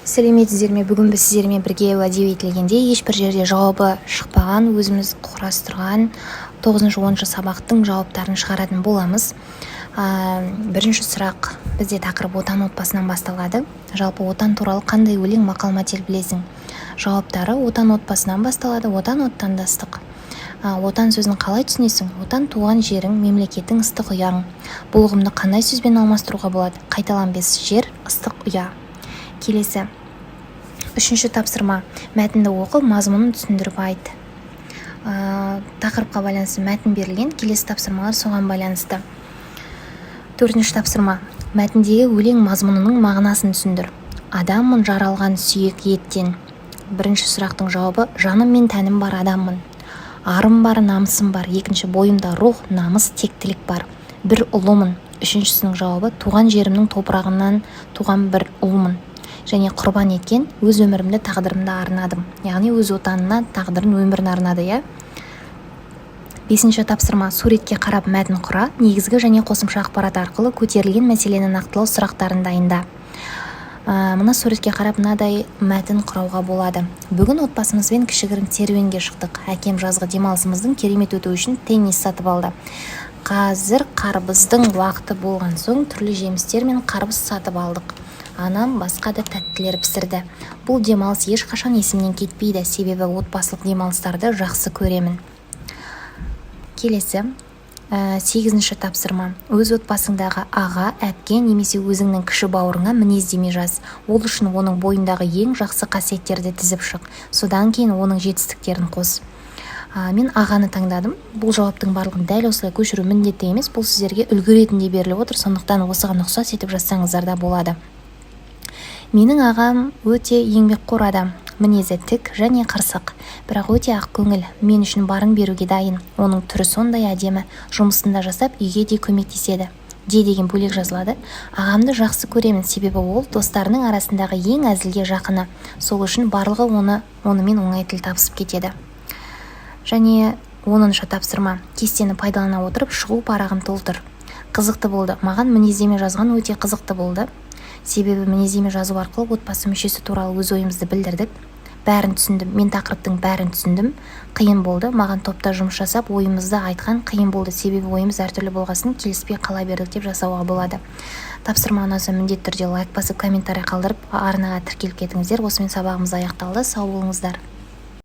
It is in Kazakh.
Сәлеметсіздер ме? Бүгін біз сіздермен бірге уәде етілгенде ешбір жерде жауабы шықпаған, өзіміз құрастырған 9-10 сабақтың жауаптарын шығаратын боламыз. Бірінші сұрақ бізде тақырып отан отбасынан басталады. Жалпы отан туралы қандай өлең мақал-мәтел білесің? Жауаптары отан отбасынан басталады. Отан отандастық. Отан сөзін қалай түсінесің? Отан туған жерің, мемлекетің, ыстық ұяң. Бұл ұғымды қандай сөзбен алмастыруға болады? Қайталанбес жер, ыстық ұя. Келесі. Үшінші тапсырма. Мәтінді оқы, мазмұнын түсіндіріп айт. Тақырыпқа байланысты мәтін берілген, келесі тапсырмалар соған байланысты. Төртінші тапсырма. Мәтіндегі өлең мазмұнының мағынасын түсіндір. Адаммын жаралған сүйек еттен. Бірінші сұрақтың жауабы: жаным мен тәнім бар адаммын. Арым бар, намысым бар. Екінші: бойымда рух, намыс, тектілік бар. Бір ұлымын. Үшіншісінің жауабы: туған жерімнің топырағынан туған бір ұлмын. Және құрбан еткен өз өмірімді тағдырымды арнадым. Яғни өз отанына тағдырын, өмірін арнады. Бесінші тапсырма. Суретке қарап мәтін құра, негізгі және қосымша ақпарат арқылы көтерілген мәселені нақтылау сұрақтарын дайында. Мына суретке қарап мынадай мәтін құрауға болады. Бүгін отбасымызбен кішігірім серуенге шықтық. Әкем жазғы демалысымыздың керемет өтуі үшін теннис сатып алды. Қазір қарбыздың уақыты болған соң түрлі жемістер мен қарбыз сатып алдық. Анам басқа да тәттілер пісірді. Бұл демалыс ешқашан есімнен кетпейді, себебі отбасылық демалыстарды жақсы көремін. Келесі. 8-ші тапсырма. Өз отбасыңдағы аға, әпке немесе өзіңнің кіші бауырыңа мінездеме жаз. Ол үшін оның бойындағы ең жақсы қасиеттерді тізіп шық. Содан кейін оның жетістіктерін қос. Мен ағаны таңдадым. Бұл жауаптың барлығын дәл осылай көшіру міндетті емес. Бұл сіздерге үлгі ретінде беріліп отыр. Сондықтан осыған ұқсас етіп жазсаңыздар да болады. Менің ағам өте еңбекқор адам. Мінезі тік және қырсық, бірақ өте ақ көңіл. Мен үшін барын беруге дайын. Оның түрі сондай әдемі, жұмысында жасап үйге де көмектеседі. Деген бөлек жазылады. Ағамды жақсы көремін, себебі ол достарының арасындағы ең әзілге жақыны. Сол үшін барлығы онымен оңай тіл табысып кетеді. Және 10-шы тапсырма. Кестені пайдалана отырып шығу парағын толтыр. Қызықты болды. Маған мінездеме жазған өте қызықты болды. Себебі мінездеме жазу арқылы отбасы мүшесі туралы өз ойымызды білдірдік. Бәрін түсіндім. Мен тақырыптың бәрін түсіндім. Қиын болды. Маған топта жұмыс жасап, ойымызды айтқан қиын болды. Себебі ойымыз әртүрлі болғасын келіспей қала бердік деп жасауға болады. Тапсырма ұнаса міндетті түрде лайк басып, комментарий қалдырып, арнаға тіркеліп кетіңіздер. Осымен сабағымыз аяқталды. Сау болыңыздар.